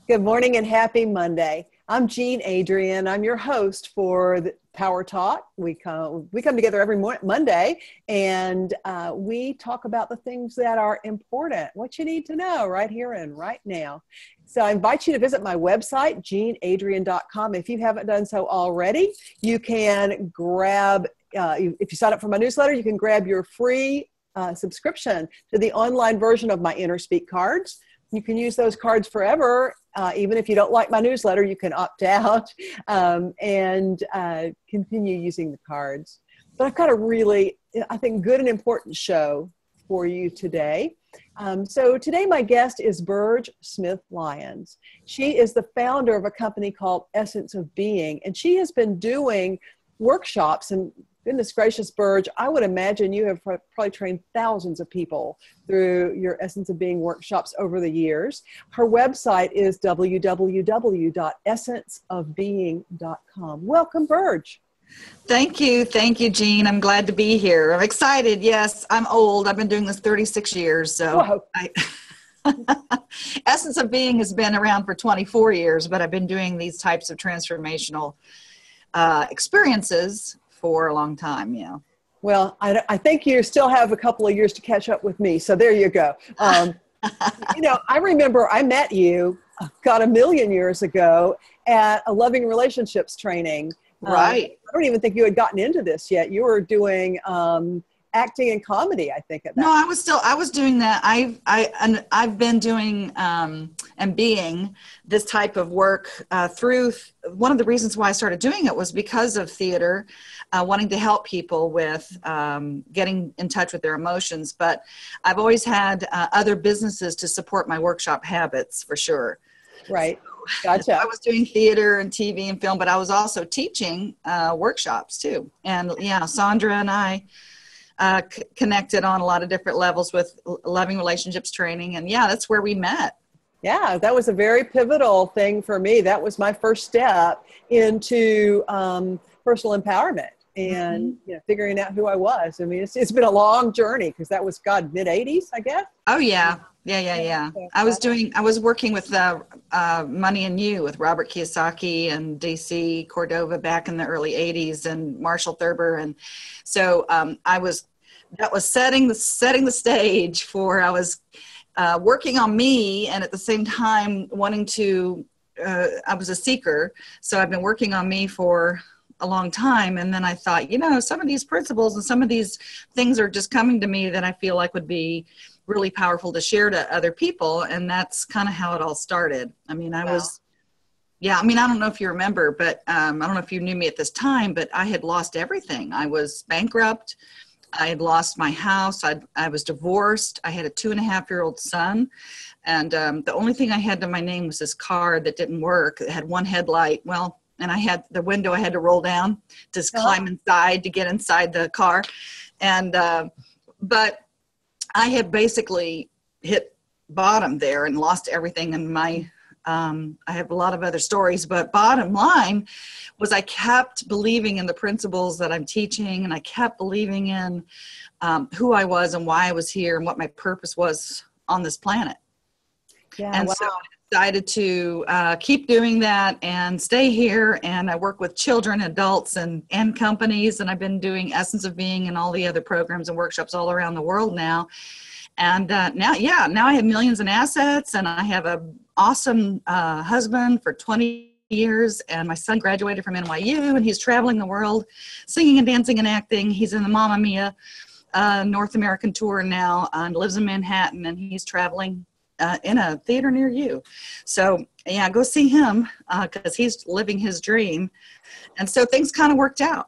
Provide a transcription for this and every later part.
Good morning and happy Monday. I'm Adrienne. I'm your host for the Power Talk. We come together every Monday, and we talk about the things that are important, what you need to know right here and right now. So I invite you to visit my website, jeanadrienne.com. If you haven't done so already, you can grab, if you sign up for my newsletter, you can grab your free subscription to the online version of my Inner Speak cards. You can use those cards forever. Even if you don't like my newsletter, you can opt out and continue using the cards. But I've got a really, I think, good and important show for you today. So today my guest is Burge Smith-Lyons. She is the founder of a company called Essence of Being, and she has been doing workshops. And goodness gracious, Burge, I would imagine you have probably trained thousands of people through your Essence of Being workshops over the years. Her website is www.essenceofbeing.com. Welcome, Burge. Thank you, Jean. I'm glad to be here. I'm excited. Yes, I'm old. I've been doing this 36 years. So Essence of Being has been around for 24 years, but I've been doing these types of transformational experiences for a long time, yeah. Well, I think you still have a couple of years to catch up with me. So there you go. I remember I met you, God, a million years ago at a loving relationships training. Right. I don't even think you had gotten into this yet. You were doing acting and comedy, I think. At that. No, I was doing that. I've been doing and being this type of work through. One of the reasons why I started doing it was because of theater, wanting to help people with getting in touch with their emotions. But I've always had other businesses to support my workshop habits, for sure. Right. Gotcha. I was doing theater and TV and film, but I was also teaching workshops too. And yeah, Sandra and I connected on a lot of different levels with loving relationships training. And yeah, that's where we met. Yeah, that was a very pivotal thing for me. That was my first step into personal empowerment and figuring out who I was. I mean, it's been a long journey because that was, mid-80s, I guess. Oh, yeah. Yeah. I was working with Money and You with Robert Kiyosaki and DC Cordova back in the early 80s and Marshall Thurber. And so that was setting the stage for, I was working on me, and at the same time wanting to, I was a seeker. So I've been working on me for a long time. And then I thought, some of these principles and some of these things are just coming to me that I feel like would be really powerful to share to other people. And that's kind of how it all started. I mean, I don't know if you remember, but I don't know if you knew me at this time, but I had lost everything. I was bankrupt. I had lost my house. I was divorced. I had a 2.5-year-old son. And the only thing I had to my name was this car that didn't work. It had one headlight. Well, and I had the window I had to roll down to climb inside to get inside the car. And, but I had basically hit bottom there and lost everything. And I have a lot of other stories, but bottom line was I kept believing in the principles that I'm teaching, and I kept believing in who I was and why I was here and what my purpose was on this planet. Yeah, and wow. So I decided to keep doing that and stay here. And I work with children, adults, and companies. And I've been doing Essence of Being and all the other programs and workshops all around the world now. And now I have millions in assets, and I have an awesome husband for 20 years. And my son graduated from NYU, and he's traveling the world, singing and dancing and acting. He's in the Mamma Mia North American tour now, and lives in Manhattan, and he's traveling in a theater near you. So yeah, go see him because he's living his dream. And so things kind of worked out.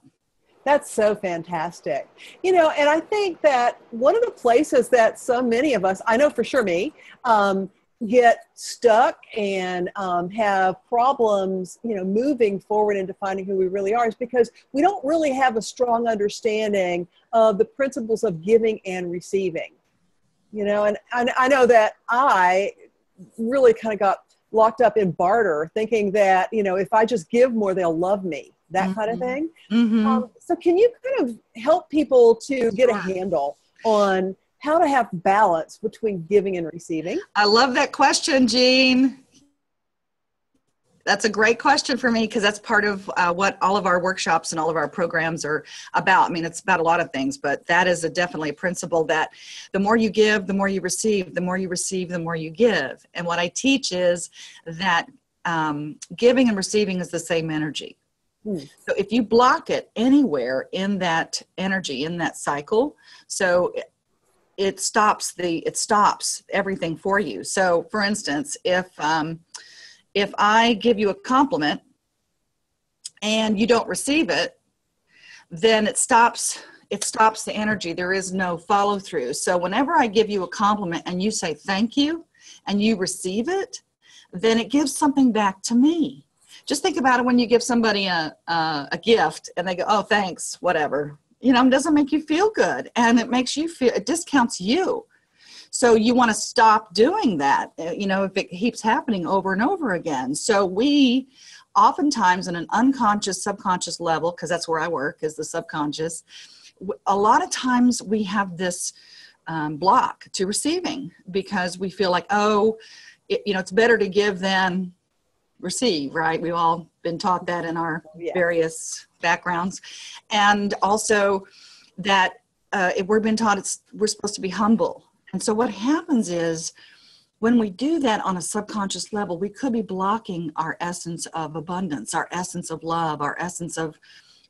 That's so fantastic. And I think that one of the places that so many of us, I know for sure me, get stuck and have problems, moving forward into finding who we really are is because we don't really have a strong understanding of the principles of giving and receiving. And I know that I really kind of got locked up in barter, thinking that, if I just give more, they'll love me, that kind of thing. So can you kind of help people to get a handle on how to have balance between giving and receiving? I love that question, Jean. That's a great question for me, because that's part of what all of our workshops and all of our programs are about. I mean, it's about a lot of things, but that is definitely a principle that the more you give, the more you receive, the more you receive, the more you give. And what I teach is that giving and receiving is the same energy. So if you block it anywhere in that energy, in that cycle, so it stops everything for you. So for instance, if I give you a compliment and you don't receive it, then it stops the energy. There is no follow through. So whenever I give you a compliment and you say thank you and you receive it, then it gives something back to me. Just think about it when you give somebody a gift and they go, oh, thanks, whatever. You know, it doesn't make you feel good, and it makes you feel, it discounts you. So you want to stop doing that, you know, if it keeps happening over and over again. So we oftentimes, in an unconscious, subconscious level, because that's where I work, is the subconscious, a lot of times we have this block to receiving, because we feel like, oh, you know, it's better to give than receive, right? We've all been taught that in our various backgrounds. And also that we're been taught we're supposed to be humble. And so what happens is, when we do that on a subconscious level, we could be blocking our essence of abundance, our essence of love, our essence of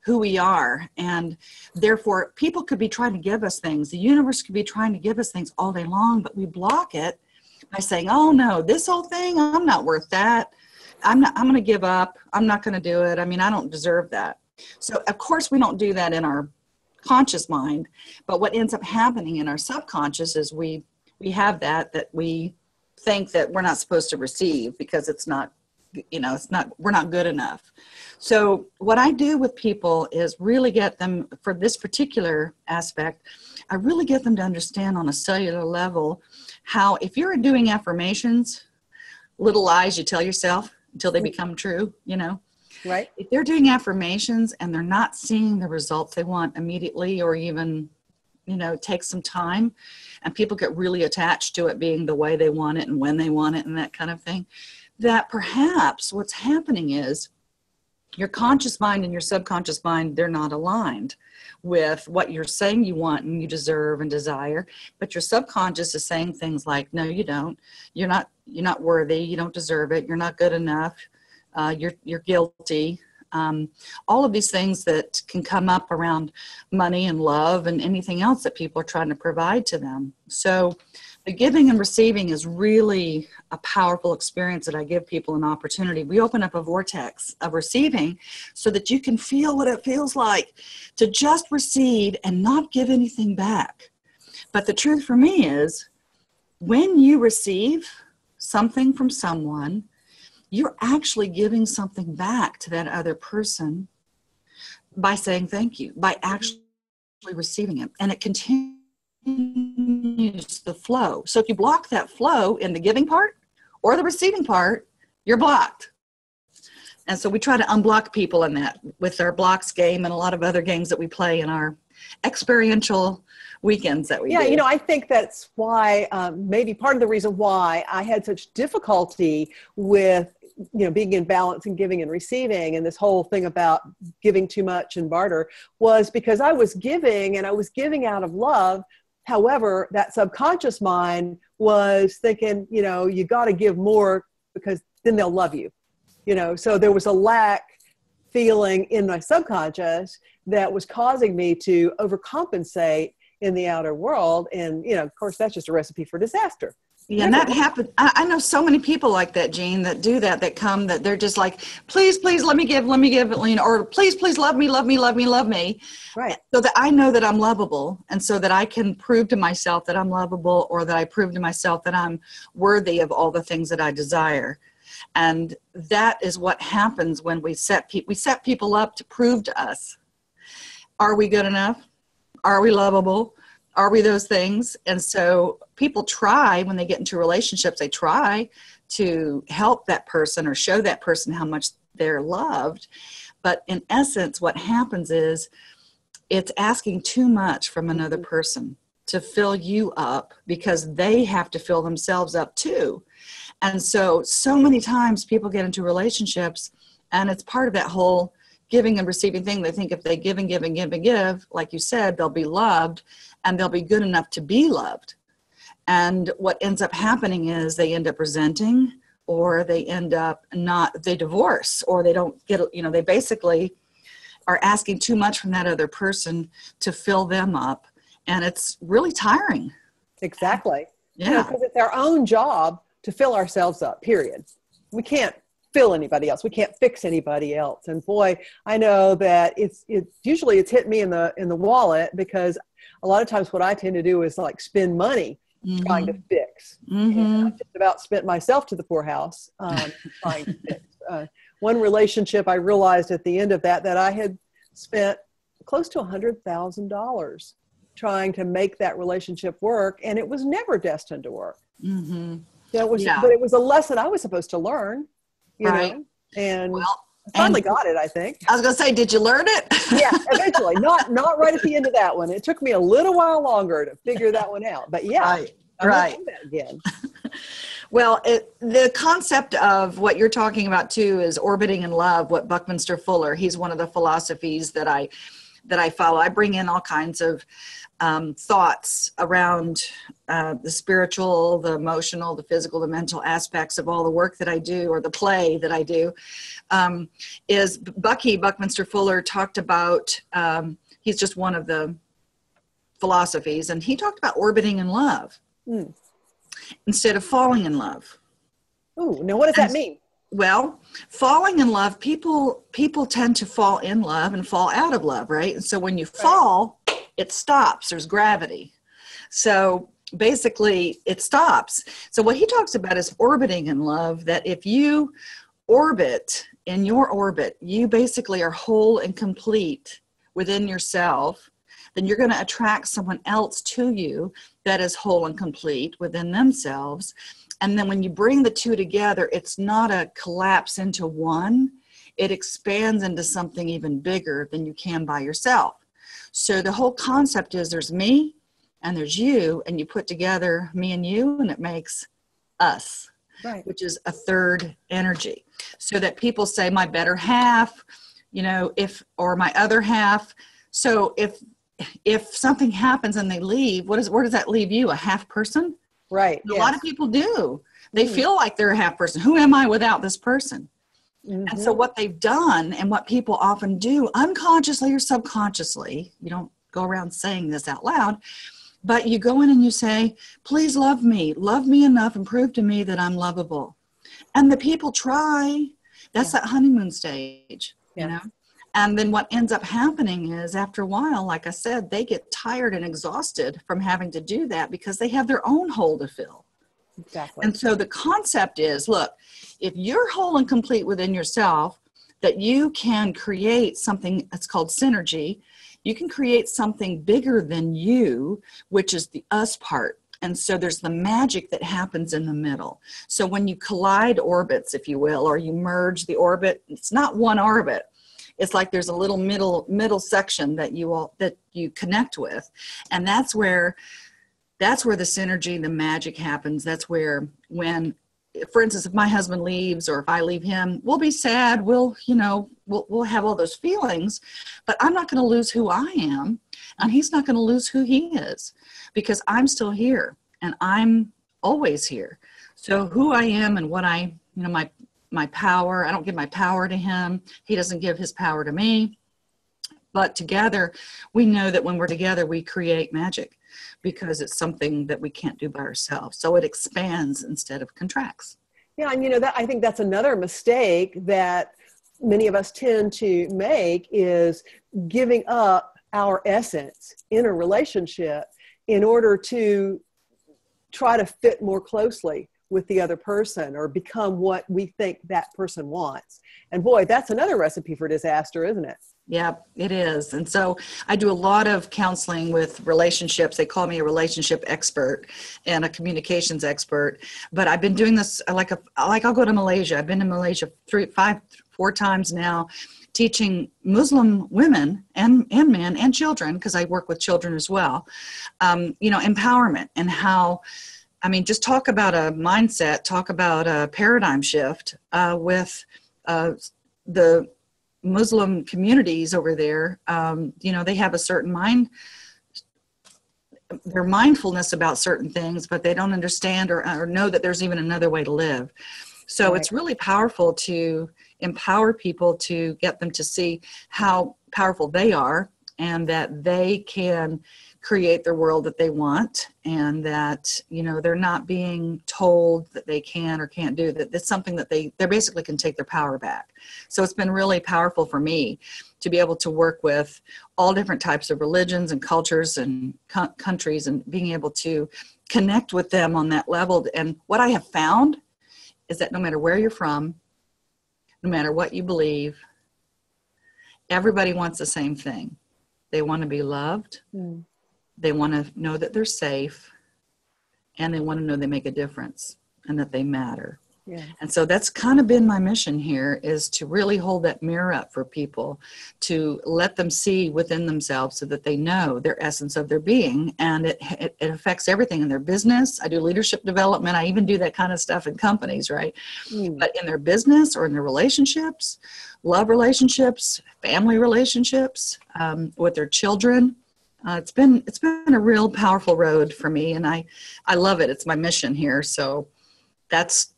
who we are. And therefore, people could be trying to give us things. The universe could be trying to give us things all day long, but we block it by saying, oh no, this whole thing, I'm not worth that. I'm going to give up. I'm not going to do it. I mean, I don't deserve that. So of course we don't do that in our conscious mind, but what ends up happening in our subconscious is we have that we think that we're not supposed to receive, because it's not, you know, we're not good enough. So what I do with people is really get them, for this particular aspect, I really get them to understand on a cellular level how, if you're doing affirmations, little lies you tell yourself until they become true, you know. Right. If they're doing affirmations and they're not seeing the results they want immediately, or even, you know, it takes some time, and people get really attached to it being the way they want it and when they want it and that kind of thing, that perhaps what's happening is your conscious mind and your subconscious mind, they're not aligned with what you're saying you want and you deserve and desire. But your subconscious is saying things like, no, you don't. You're not worthy. You don't deserve it. You're not good enough. You're guilty. All of these things that can come up around money and love and anything else that people are trying to provide to them. So the giving and receiving is really a powerful experience that I give people an opportunity. We open up a vortex of receiving so that you can feel what it feels like to just receive and not give anything back. But the truth for me is, when you receive something from someone, you're actually giving something back to that other person by saying thank you, by actually receiving it. And it continues the flow. So if you block that flow in the giving part or the receiving part, you're blocked. And so we try to unblock people in that with our blocks game and a lot of other games that we play in our experiential weekends that we do. You know, I think that's why, maybe part of the reason why I had such difficulty with, you know, being in balance and giving and receiving, and this whole thing about giving too much and barter, was because I was giving and I was giving out of love. However, that subconscious mind was thinking, you know, you got to give more because then they'll love you, you know. So there was a lack feeling in my subconscious that was causing me to overcompensate in the outer world. And, you know, of course, that's just a recipe for disaster. Yeah, and that happened. I know so many people like that, Jean, that do that come, that they're just like, please, please, let me give, or please, please, love me, love me, love me, love me. Right. So that I know that I'm lovable, and so that I can prove to myself that I'm lovable, or that I prove to myself that I'm worthy of all the things that I desire. And that is what happens when we set people up to prove to us, are we good enough? Are we lovable? Are we those things? And so people try, when they get into relationships, they try to help that person or show that person how much they're loved. But in essence, what happens is it's asking too much from another person to fill you up, because they have to fill themselves up too. And so many times people get into relationships, and it's part of that whole giving and receiving thing. They think if they give and give and give and give, like you said, they'll be loved and they'll be good enough to be loved. And what ends up happening is they end up resenting, or they end up they divorce, or they don't get, they basically are asking too much from that other person to fill them up. And it's really tiring. Exactly. Yeah. Because it's our own job to fill ourselves up, period. We can't fill anybody else. We can't fix anybody else. And boy, I know that it's usually hit me in the wallet, because a lot of times what I tend to do is like spend money trying to fix. And I've just about spent myself to the poorhouse trying to fix. One relationship, I realized at the end of that I had spent close to $100,000 trying to make that relationship work, and it was never destined to work. But it was a lesson I was supposed to learn, you know, and I finally got it, I think. I was going to say, did you learn it? Yeah, eventually. Not right at the end of that one. It took me a little while longer to figure that one out. But yeah, I'm going to do that again. Well, the concept of what you're talking about too is orbiting in love. What Buckminster Fuller, he's one of the philosophies that I follow. I bring in all kinds of thoughts around the spiritual, the emotional, the physical, the mental aspects of all the work that I do, or the play that I do. Is Buckminster Fuller talked about, he's just one of the philosophies, and he talked about orbiting in love instead of falling in love. Ooh, now what does that mean? Well, falling in love, people tend to fall in love and fall out of love, right? And so when you fall, it stops. There's gravity. So basically it stops. So what he talks about is orbiting in love, that if you orbit in your orbit, you basically are whole and complete within yourself, then you're going to attract someone else to you that is whole and complete within themselves. And then when you bring the two together, it's not a collapse into one. It expands into something even bigger than you can by yourself. So the whole concept is there's me and there's you, and you put together me and you, and it makes us, which is a third energy. So that people say my better half, or my other half. So if something happens and they leave, where does that leave you? A half person? Right. A lot of people do. They feel like they're a half person. Who am I without this person? And so what they've done, and what people often do unconsciously or subconsciously, you don't go around saying this out loud, but you go in and you say, please love me enough and prove to me that I'm lovable. And the people try. That's that honeymoon stage, you know? And then what ends up happening is, after a while, like I said, they get tired and exhausted from having to do that, because they have their own hole to fill. Exactly. And so the concept is, look, if you're whole and complete within yourself, that you can create something that's called synergy. You can create something bigger than you, which is the us part. And so there's the magic that happens in the middle. So when you collide orbits, if you will, or you merge the orbit, it's not one orbit. It's like there's a little middle section that you connect with. And that's where the synergy, the magic happens. That's where, when, for instance, if my husband leaves or if I leave him, we'll be sad. We'll have all those feelings, but I'm not going to lose who I am, and he's not going to lose who he is, because I'm still here and I'm always here. So who I am and what my power, I don't give my power to him. He doesn't give his power to me. But together, we know that when we're together, we create magic, because it's something that we can't do by ourselves. So it expands instead of contracts. Yeah, and that, I think that's another mistake that many of us tend to make, is giving up our essence in a relationship in order to try to fit more closely with the other person, or become what we think that person wants. And boy, that's another recipe for disaster, isn't it? Yeah, it is. And so I do a lot of counseling with relationships. They call me a relationship expert and a communications expert. But I've been doing this I'll go to Malaysia. I've been to Malaysia 4 times now, teaching Muslim women and men and children, because I work with children as well, empowerment, and how I mean, just talk about a mindset, talk about a paradigm shift with the Muslim communities over there. They have a certain their mindfulness about certain things, but they don't understand or know that there's even another way to live. So It's really powerful to empower people, to get them to see how powerful they are and that they can create their world that they want, and that, they're not being told that they can or can't do that. It's something that they basically can take their power back. So it's been really powerful for me to be able to work with all different types of religions and cultures and countries, and being able to connect with them on that level. And what I have found is that no matter where you're from, no matter what you believe, everybody wants the same thing. They want to be loved. Mm. They want to know that they're safe, and they want to know they make a difference and that they matter. Yeah. And so that's kind of been my mission here, is to really hold that mirror up for people, to let them see within themselves so that they know their essence of their being. And it affects everything in their business. I do leadership development. I even do that kind of stuff in companies, right? Mm. But in their business or in their relationships, love relationships, family relationships, with their children. It's been a real powerful road for me, and I love it. It's my mission here. So that's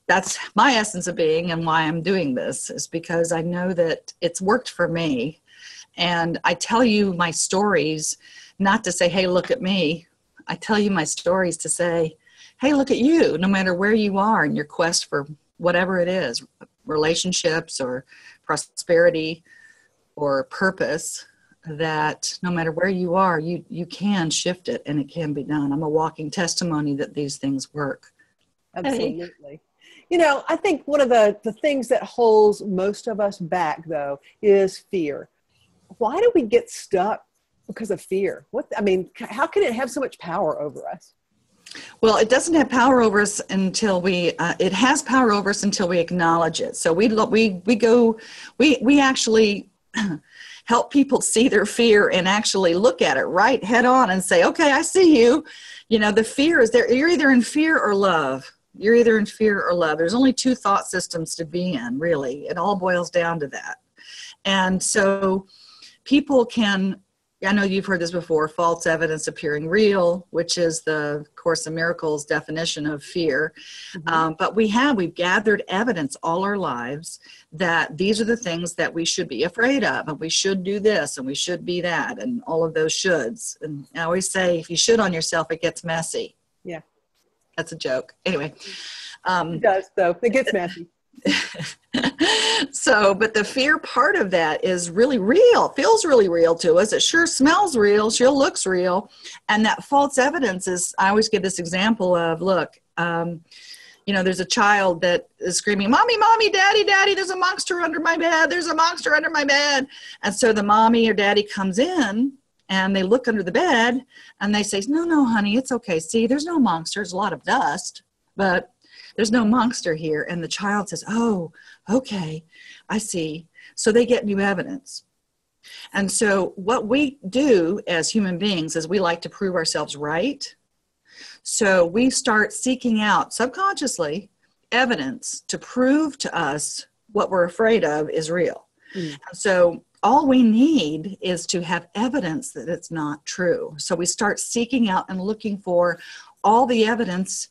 my essence of being, and why I'm doing this is because I know that it's worked for me. And I tell you my stories, not to say, hey, look at me. I tell you my stories to say, hey, look at you, no matter where you are in your quest for whatever it is, relationships or prosperity or purpose, that no matter where you are, you can shift it, and it can be done. I'm a walking testimony that these things work. Absolutely. I think one of the things that holds most of us back, though, is fear. Why do we get stuck because of fear? How can it have so much power over us? Well, it doesn't have power over us until it has power over us until we acknowledge it. So we actually help people see their fear and actually look at it right head on and say, okay, I see you. The fear is there. You're either in fear or love. You're either in fear or love. There's only two thought systems to be in, really. It all boils down to that. And so people can, I know you've heard this before, false evidence appearing real, which is the Course in Miracles definition of fear. Mm-hmm. But we've gathered evidence all our lives that these are the things that we should be afraid of, and we should do this, and we should be that, and all of those shoulds. And I always say, if you should on yourself, it gets messy. Yeah. That's a joke. Anyway. It does, though. It gets messy. So, but the fear part of that is really real, feels really real to us. It sure smells real, sure looks real. And that false evidence is, I always give this example of, look, there's a child that is screaming, mommy, mommy, daddy, daddy, there's a monster under my bed. There's a monster under my bed. And so the mommy or daddy comes in, and they look under the bed, and they say, no, honey, it's okay. See, there's no monster. There's a lot of dust, but there's no monster here. And the child says, oh, okay, I see. So they get new evidence. And so what we do as human beings is we like to prove ourselves right. So we start seeking out subconsciously evidence to prove to us what we're afraid of is real. Mm. So all we need is to have evidence that it's not true. So we start seeking out and looking for all the evidence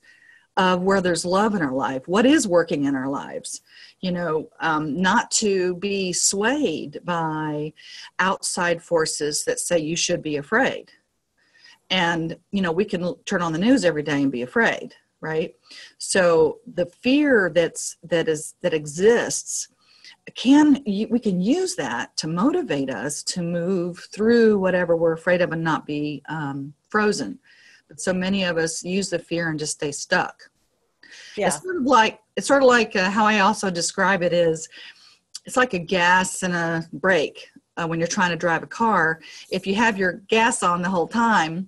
of where there's love in our life, what is working in our lives, not to be swayed by outside forces that say you should be afraid. And, we can turn on the news every day and be afraid, right? So the fear that exists, we can use that to motivate us to move through whatever we're afraid of and not be frozen. But so many of us use the fear and just stay stuck. Yeah. It's sort of like how I also describe it is, it's like a gas and a brake. When you're trying to drive a car, if you have your gas on the whole time,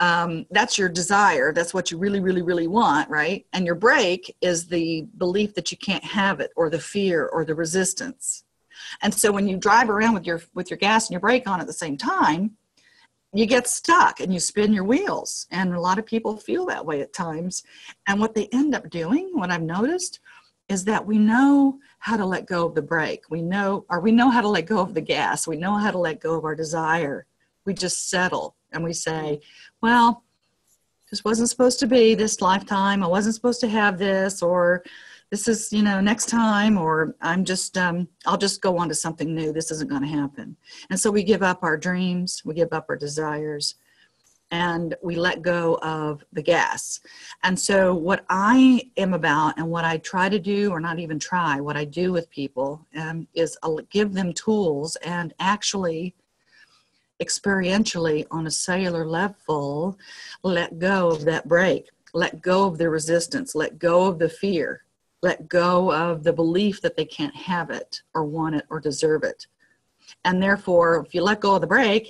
that's your desire. That's what you really, really, really want, right? And your brake is the belief that you can't have it, or the fear, or the resistance. And so when you drive around with your gas and your brake on at the same time, you get stuck and you spin your wheels. And a lot of people feel that way at times. And what they end up doing, what I've noticed, is that we know how to let go of the brake. We know how to let go of the gas. We know how to let go of our desire. We just settle and we say, well, this wasn't supposed to be this lifetime. I wasn't supposed to have this, or this is, next time, or I'll just go on to something new. This isn't going to happen. And so we give up our dreams, we give up our desires, and we let go of the gas. And so what I am about, and what I try to do, or not even try, what I do with people is I'll give them tools and actually experientially on a cellular level, let go of that brake, let go of the resistance, let go of the fear, let go of the belief that they can't have it or want it or deserve it. And therefore, if you let go of the brake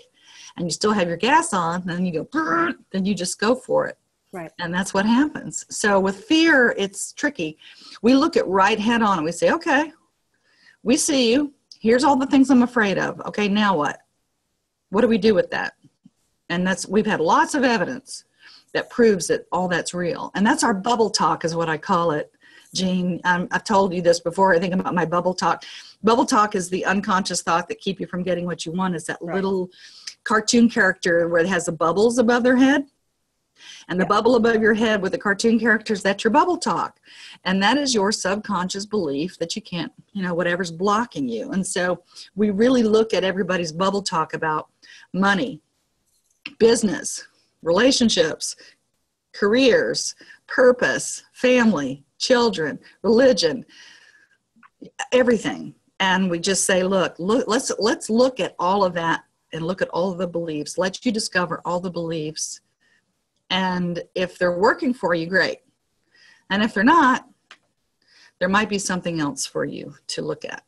and you still have your gas on, then you go, then you just go for it. Right. And that's what happens. So with fear, it's tricky. We look at right head on and we say, okay, we see you. Here's all the things I'm afraid of. Okay, now what? What do we do with that? And we've had lots of evidence that proves that all that's real. And that's our bubble talk is what I call it, Jean. I've told you this before. I think about my bubble talk. Bubble talk is the unconscious thought that keep you from getting what you want. Is that little cartoon character where it has the bubbles above their head. And the bubble above your head with the cartoon characters, that's your bubble talk. And that is your subconscious belief that you can't, whatever's blocking you. And so we really look at everybody's bubble talk about money, business, relationships, careers, purpose, family, children, religion, everything. And we just say, look, let's look at all of that and look at all of the beliefs. Let you discover all the beliefs. And if they're working for you, great. And if they're not, there might be something else for you to look at.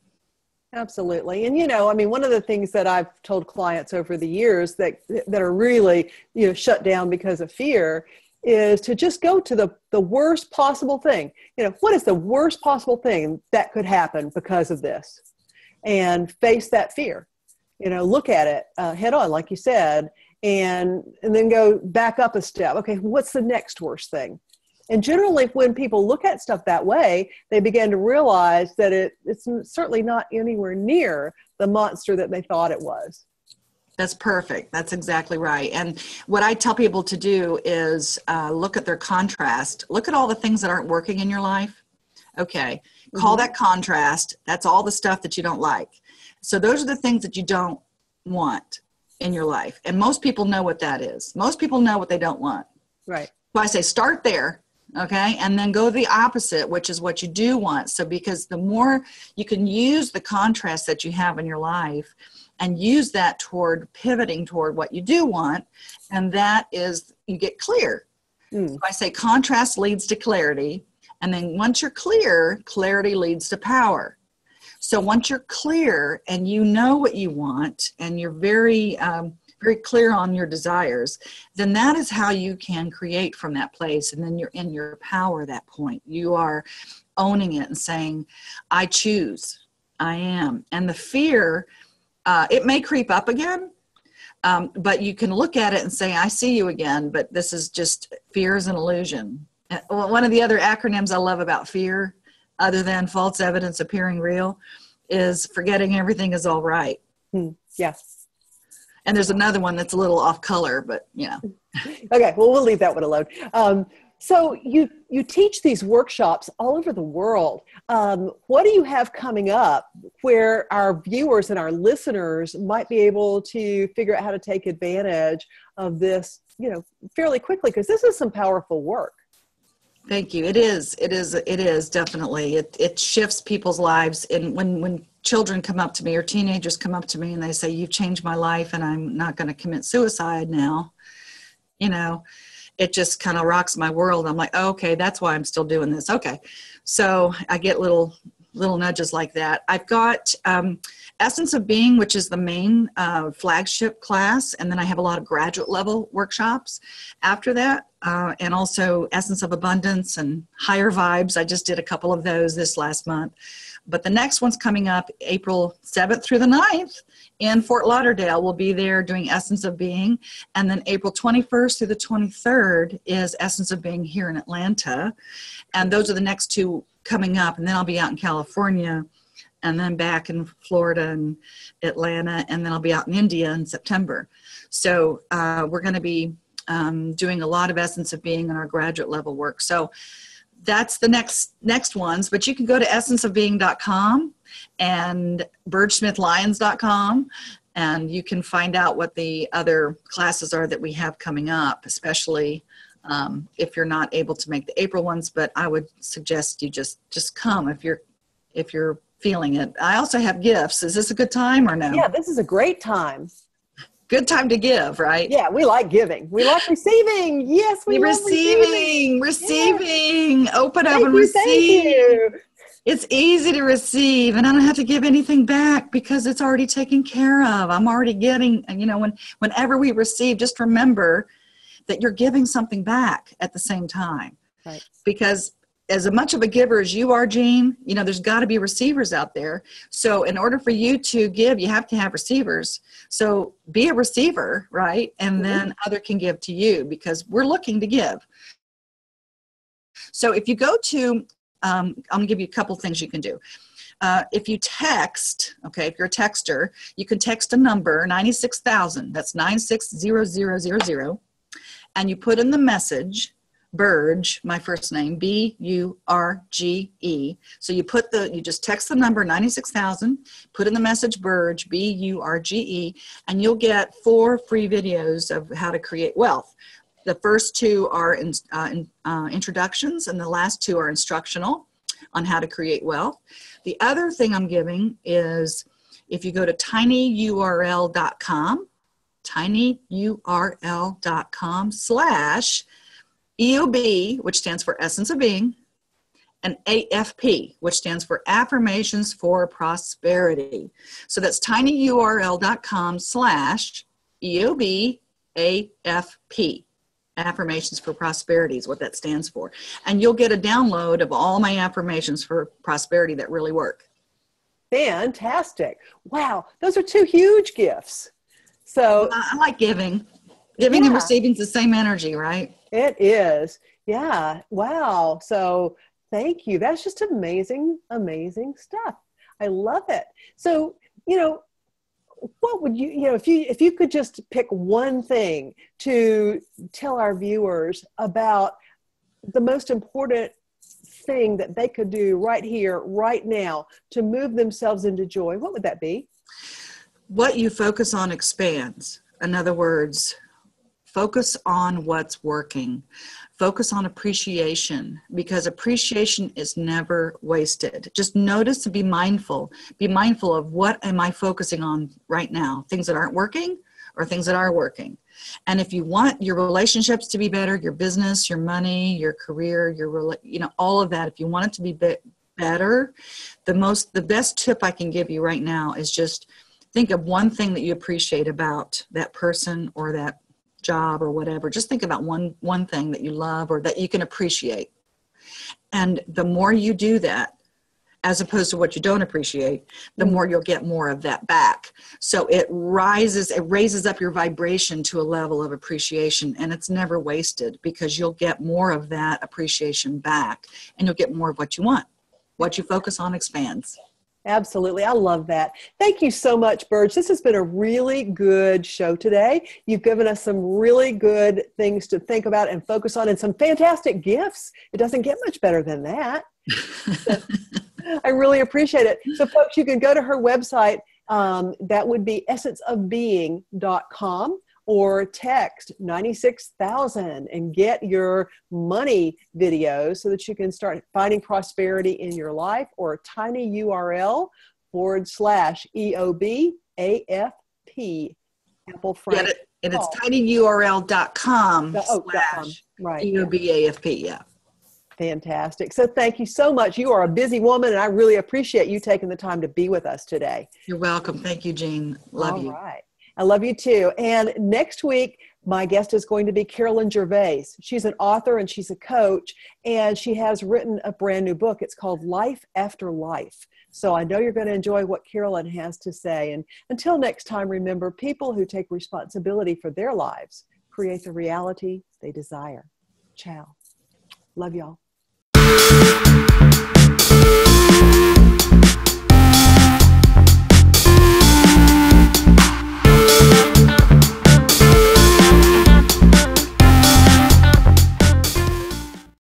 Absolutely. And one of the things that I've told clients over the years that are really, shut down because of fear is to just go to the worst possible thing. What is the worst possible thing that could happen because of this? And face that fear. Look at it head on, like you said, and then go back up a step. Okay, what's the next worst thing? And generally, when people look at stuff that way, they begin to realize that it's certainly not anywhere near the monster that they thought it was. That's perfect. That's exactly right. And what I tell people to do is look at their contrast. Look at all the things that aren't working in your life. Okay, call that contrast. That's all the stuff that you don't like. So those are the things that you don't want in your life. And most people know what that is. Most people know what they don't want. Right. So I say start there, okay? And then go the opposite, which is what you do want. So because the more you can use the contrast that you have in your life and use that toward pivoting toward what you do want, and that is you get clear. So I say contrast leads to clarity. And then once you're clear, clarity leads to power. So once you're clear and you know what you want and you're very, very clear on your desires, then that is how you can create from that place. And then you're in your power at that point. You are owning it and saying, I choose, I am. And the fear, it may creep up again, but you can look at it and say, I see you again, but this is just fear is an illusion. One of the other acronyms I love about fear, other than false evidence appearing real, is forgetting everything is all right. Yes. And there's another one that's a little off color, but Okay, well, we'll leave that one alone. So you teach these workshops all over the world. What do you have coming up where our viewers and our listeners might be able to figure out how to take advantage of this, fairly quickly? Because this is some powerful work. Thank you. It is definitely. It shifts people's lives. And when children come up to me or teenagers come up to me and they say, you've changed my life and I'm not going to commit suicide now, it just kind of rocks my world. I'm like, oh, okay, that's why I'm still doing this. Okay. So I get little little nudges like that. I've got Essence of Being, which is the main flagship class. And then I have a lot of graduate level workshops after that. And also Essence of Abundance and Higher Vibes. I just did a couple of those this last month. But the next one's coming up April 7th through the 9th in Fort Lauderdale. We'll be there doing Essence of Being. And then April 21st through the 23rd is Essence of Being here in Atlanta. And those are the next two coming up. And then I'll be out in California and then back in Florida and Atlanta. And then I'll be out in India in September. So we're going to be doing a lot of Essence of Being in our graduate level work. So that's the next ones, but you can go to essenceofbeing.com and burgesmith-lyons.com, and you can find out what the other classes are that we have coming up, especially if you're not able to make the April ones. But I would suggest you just come if you're feeling it. I also have gifts. Is this a good time or no? Yeah, this is a great time. Good time to give, right? Yeah, we like giving. We like receiving. Yes, we love receiving. Yes. Open up and receive. Thank you. It's easy to receive, and I don't have to give anything back because it's already taken care of. I'm already getting, whenever we receive, just remember that you're giving something back at the same time. Right. Because as much of a giver as you are, Jean, there's got to be receivers out there. So in order for you to give, you have to have receivers. So be a receiver, right? And then other can give to you because we're looking to give. So if you go to, I'm going to give you a couple things you can do. If you text, if you're a texter, you can text a number, 96,000. That's 960000. And you put in the message, Burge, my first name, B-U-R-G-E. So you just text the number 96,000, put in the message Burge, B-U-R-G-E, and you'll get 4 free videos of how to create wealth. The first 2 are introductions, and the last 2 are instructional on how to create wealth. The other thing I'm giving is if you go to tinyurl.com, tinyurl.com/EOB, which stands for Essence of Being, and AFP, which stands for Affirmations for Prosperity. So that's tinyurl.com/EOB-AFP. Affirmations for Prosperity is what that stands for. And you'll get a download of all my affirmations for prosperity that really work. Fantastic. Wow. Those are 2 huge gifts. So I like giving. Giving and receiving is the same energy, right? It is. Yeah. Wow. So thank you. That's just amazing, amazing stuff. I love it. So, what would you, if you could just pick one thing to tell our viewers about the most important thing that they could do right here, right now to move themselves into joy, what would that be? What you focus on expands. In other words, focus on what's working. Focus on appreciation, because appreciation is never wasted. Just notice and be mindful. Be mindful of what am I focusing on right now? Things that aren't working or things that are working. And if you want your relationships to be better, your business, your money, your career, all of that, if you want it to be better, the best tip I can give you right now is just think of one thing that you appreciate about that person or that job or whatever. Just think about one thing that you love or that you can appreciate. And the more you do that, as opposed to what you don't appreciate, the more you'll get more of that back. So it raises up your vibration to a level of appreciation, and it's never wasted because you'll get more of that appreciation back and you'll get more of what you want. What you focus on expands. Absolutely. I love that. Thank you so much, Burge. This has been a really good show today. You've given us some really good things to think about and focus on and some fantastic gifts. It doesn't get much better than that. I really appreciate it. So folks, you can go to her website. That would be essenceofbeing.com. or text 96,000 and get your money videos so that you can start finding prosperity in your life, or tinyurl/EOBAFP. Apple Frank. Yeah, and it's tinyurl.com .com. Right. EOBAFP. Yeah. Fantastic. So thank you so much. You are a busy woman, and I really appreciate you taking the time to be with us today. You're welcome. Thank you, Jean. Love you. All right. I love you too. And next week, my guest is going to be Carolyn Gervais. She's an author and she's a coach, and she has written a brand new book. It's called Life After Life. So I know you're going to enjoy what Carolyn has to say. And until next time, remember, people who take responsibility for their lives create the reality they desire. Ciao. Love y'all.